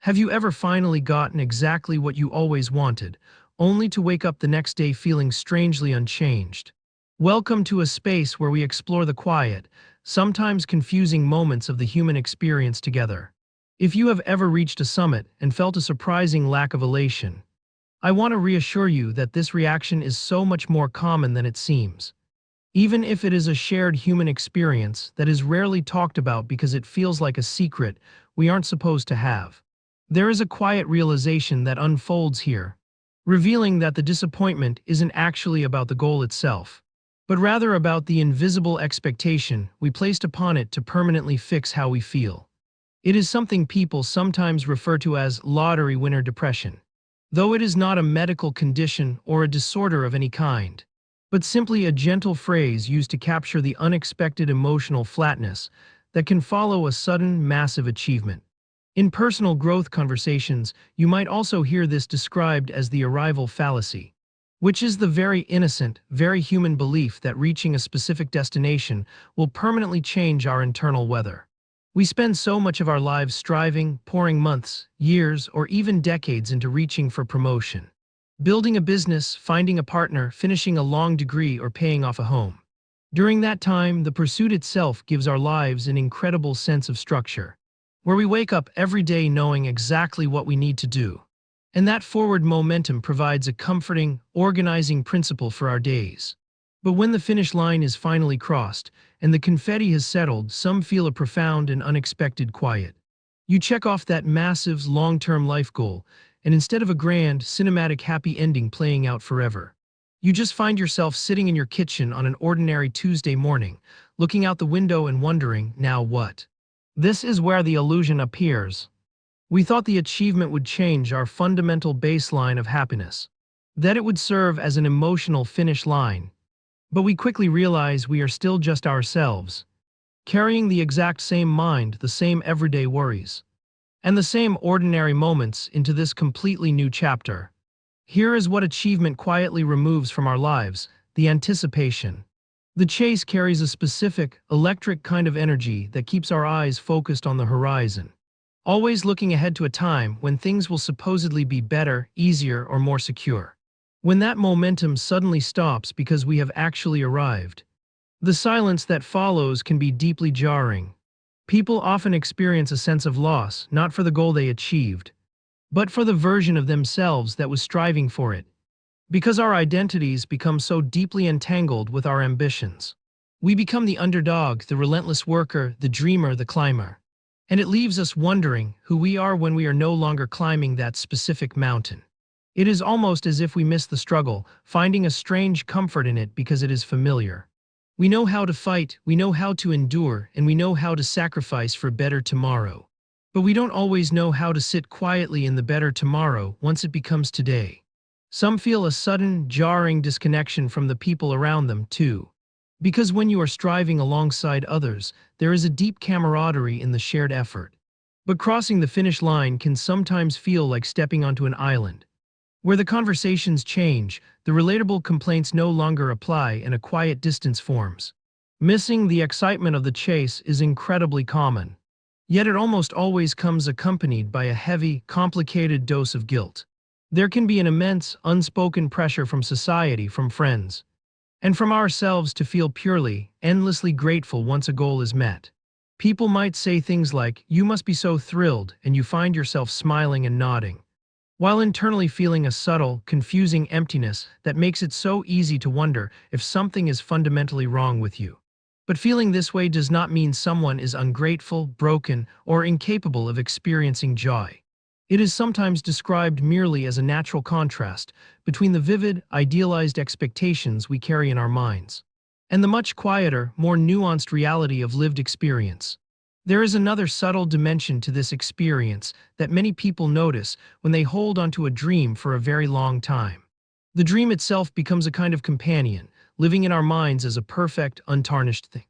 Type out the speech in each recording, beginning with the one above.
Have you ever finally gotten exactly what you always wanted, only to wake up the next day feeling strangely unchanged? Welcome to a space where we explore the quiet, sometimes confusing moments of the human experience together. If you have ever reached a summit and felt a surprising lack of elation, I want to reassure you that this reaction is so much more common than it seems. Even if it is a shared human experience that is rarely talked about because it feels like a secret we aren't supposed to have. There is a quiet realization that unfolds here, revealing that the disappointment isn't actually about the goal itself, but rather about the invisible expectation we placed upon it to permanently fix how we feel. It is something people sometimes refer to as lottery winner depression, though it is not a medical condition or a disorder of any kind, but simply a gentle phrase used to capture the unexpected emotional flatness that can follow a sudden, massive achievement. In personal growth conversations, you might also hear this described as the arrival fallacy, which is the very innocent, very human belief that reaching a specific destination will permanently change our internal weather. We spend so much of our lives striving, pouring months, years, or even decades into reaching for promotion. Building a business, finding a partner, finishing a long degree, or paying off a home. During that time, the pursuit itself gives our lives an incredible sense of structure, where we wake up every day knowing exactly what we need to do. And that forward momentum provides a comforting, organizing principle for our days. But when the finish line is finally crossed, and the confetti has settled, some feel a profound and unexpected quiet. You check off that massive, long-term life goal, and instead of a grand, cinematic happy ending playing out forever, you just find yourself sitting in your kitchen on an ordinary Tuesday morning, looking out the window and wondering, now what? This is where the illusion appears. We thought the achievement would change our fundamental baseline of happiness, that it would serve as an emotional finish line. But we quickly realize we are still just ourselves, carrying the exact same mind, the same everyday worries, and the same ordinary moments into this completely new chapter. Here is what achievement quietly removes from our lives: the anticipation. The chase carries a specific, electric kind of energy that keeps our eyes focused on the horizon, always looking ahead to a time when things will supposedly be better, easier, or more secure. When that momentum suddenly stops because we have actually arrived, the silence that follows can be deeply jarring. People often experience a sense of loss, not for the goal they achieved, but for the version of themselves that was striving for it. Because our identities become so deeply entangled with our ambitions. We become the underdog, the relentless worker, the dreamer, the climber. And it leaves us wondering who we are when we are no longer climbing that specific mountain. It is almost as if we miss the struggle, finding a strange comfort in it because it is familiar. We know how to fight, we know how to endure, and we know how to sacrifice for better tomorrow. But we don't always know how to sit quietly in the better tomorrow once it becomes today. Some feel a sudden, jarring disconnection from the people around them, too. Because when you are striving alongside others, there is a deep camaraderie in the shared effort. But crossing the finish line can sometimes feel like stepping onto an island, where the conversations change, the relatable complaints no longer apply, and a quiet distance forms. Missing the excitement of the chase is incredibly common. Yet it almost always comes accompanied by a heavy, complicated dose of guilt. There can be an immense, unspoken pressure from society, from friends, and from ourselves to feel purely, endlessly grateful once a goal is met. People might say things like, "You must be so thrilled," and you find yourself smiling and nodding, while internally feeling a subtle, confusing emptiness that makes it so easy to wonder if something is fundamentally wrong with you. But feeling this way does not mean someone is ungrateful, broken, or incapable of experiencing joy. It is sometimes described merely as a natural contrast between the vivid, idealized expectations we carry in our minds and the much quieter, more nuanced reality of lived experience. There is another subtle dimension to this experience that many people notice when they hold onto a dream for a very long time. The dream itself becomes a kind of companion, living in our minds as a perfect, untarnished thing,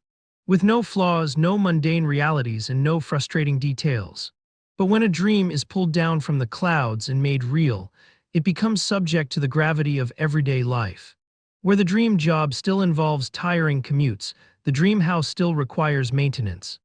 with no flaws, no mundane realities, and no frustrating details. But when a dream is pulled down from the clouds and made real, it becomes subject to the gravity of everyday life. Where the dream job still involves tiring commutes, the dream house still requires maintenance,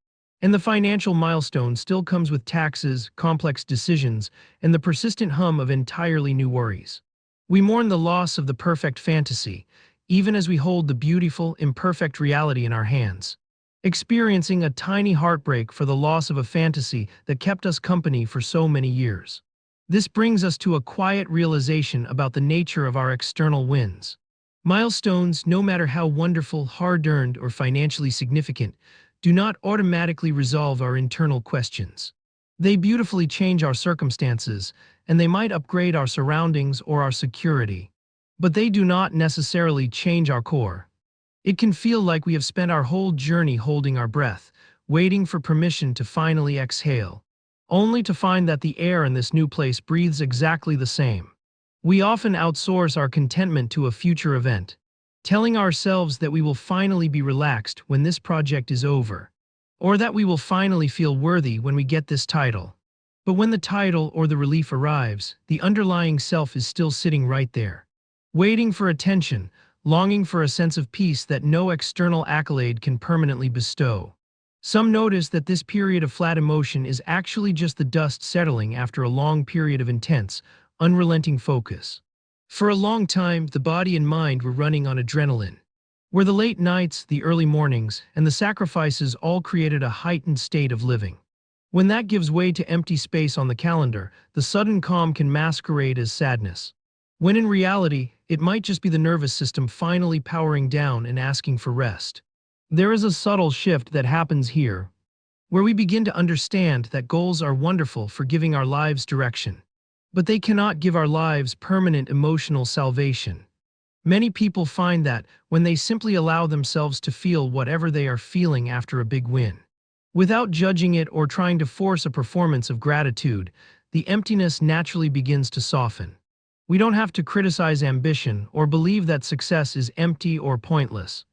And the financial milestone still comes with taxes, complex decisions, and the persistent hum of entirely new worries. We mourn the loss of the perfect fantasy, even as we hold the beautiful, imperfect reality in our hands, experiencing a tiny heartbreak for the loss of a fantasy that kept us company for so many years. This brings us to a quiet realization about the nature of our external wins. Milestones, no matter how wonderful, hard-earned, or financially significant, do not automatically resolve our internal questions. They beautifully change our circumstances, and they might upgrade our surroundings or our security. But they do not necessarily change our core. It can feel like we have spent our whole journey holding our breath, waiting for permission to finally exhale, only to find that the air in this new place breathes exactly the same. We often outsource our contentment to a future event, telling ourselves that we will finally be relaxed when this project is over, or that we will finally feel worthy when we get this title. But when the title or the relief arrives, the underlying self is still sitting right there, waiting for attention, longing for a sense of peace that no external accolade can permanently bestow. Some notice that this period of flat emotion is actually just the dust settling after a long period of intense, unrelenting focus. For a long time, the body and mind were running on adrenaline, where the late nights, the early mornings, and the sacrifices all created a heightened state of living. When that gives way to empty space on the calendar, the sudden calm can masquerade as sadness, when in reality, it might just be the nervous system finally powering down and asking for rest. There is a subtle shift that happens here, where we begin to understand that goals are wonderful for giving our lives direction, but they cannot give our lives permanent emotional salvation. Many people find that when they simply allow themselves to feel whatever they are feeling after a big win, without judging it or trying to force a performance of gratitude, the emptiness naturally begins to soften. We don't have to criticize ambition or believe that success is empty or pointless,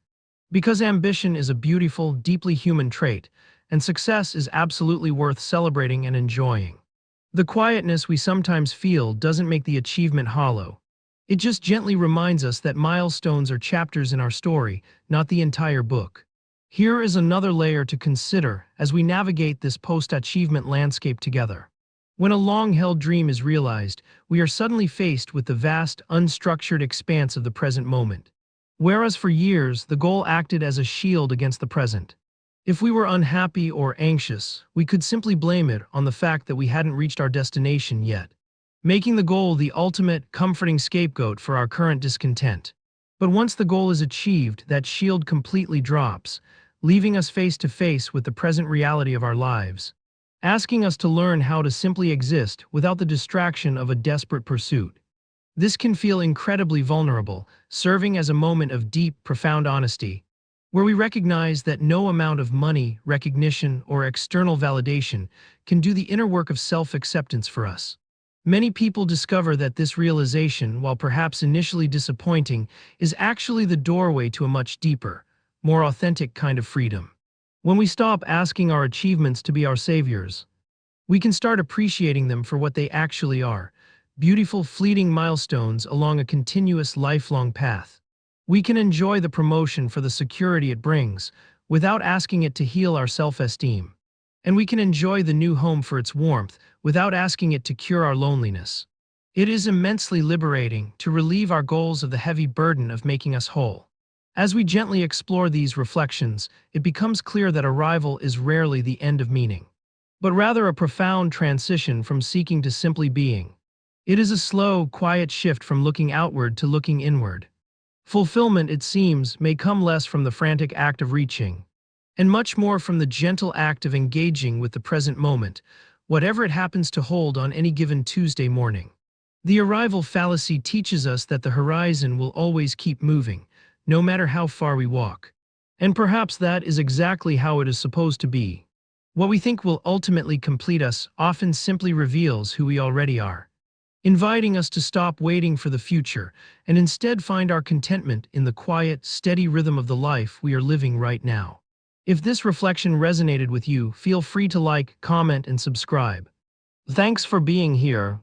because ambition is a beautiful, deeply human trait, and success is absolutely worth celebrating and enjoying. The quietness we sometimes feel doesn't make the achievement hollow. It just gently reminds us that milestones are chapters in our story, not the entire book. Here is another layer to consider as we navigate this post-achievement landscape together. When a long-held dream is realized, we are suddenly faced with the vast, unstructured expanse of the present moment. Whereas for years, the goal acted as a shield against the present. If we were unhappy or anxious, we could simply blame it on the fact that we hadn't reached our destination yet, making the goal the ultimate, comforting scapegoat for our current discontent. But once the goal is achieved, that shield completely drops, leaving us face to face with the present reality of our lives, asking us to learn how to simply exist without the distraction of a desperate pursuit. This can feel incredibly vulnerable, serving as a moment of deep, profound honesty, where we recognize that no amount of money, recognition, or external validation can do the inner work of self-acceptance for us. Many people discover that this realization, while perhaps initially disappointing, is actually the doorway to a much deeper, more authentic kind of freedom. When we stop asking our achievements to be our saviors, we can start appreciating them for what they actually are: beautiful, fleeting milestones along a continuous, lifelong path. We can enjoy the promotion for the security it brings, without asking it to heal our self-esteem. And we can enjoy the new home for its warmth, without asking it to cure our loneliness. It is immensely liberating to relieve our goals of the heavy burden of making us whole. As we gently explore these reflections, it becomes clear that arrival is rarely the end of meaning, but rather a profound transition from seeking to simply being. It is a slow, quiet shift from looking outward to looking inward. Fulfillment, it seems, may come less from the frantic act of reaching, and much more from the gentle act of engaging with the present moment, whatever it happens to hold on any given Tuesday morning. The arrival fallacy teaches us that the horizon will always keep moving, no matter how far we walk. And perhaps that is exactly how it is supposed to be. What we think will ultimately complete us often simply reveals who we already are, inviting us to stop waiting for the future and instead find our contentment in the quiet, steady rhythm of the life we are living right now. If this reflection resonated with you, feel free to like, comment, and subscribe. Thanks for being here.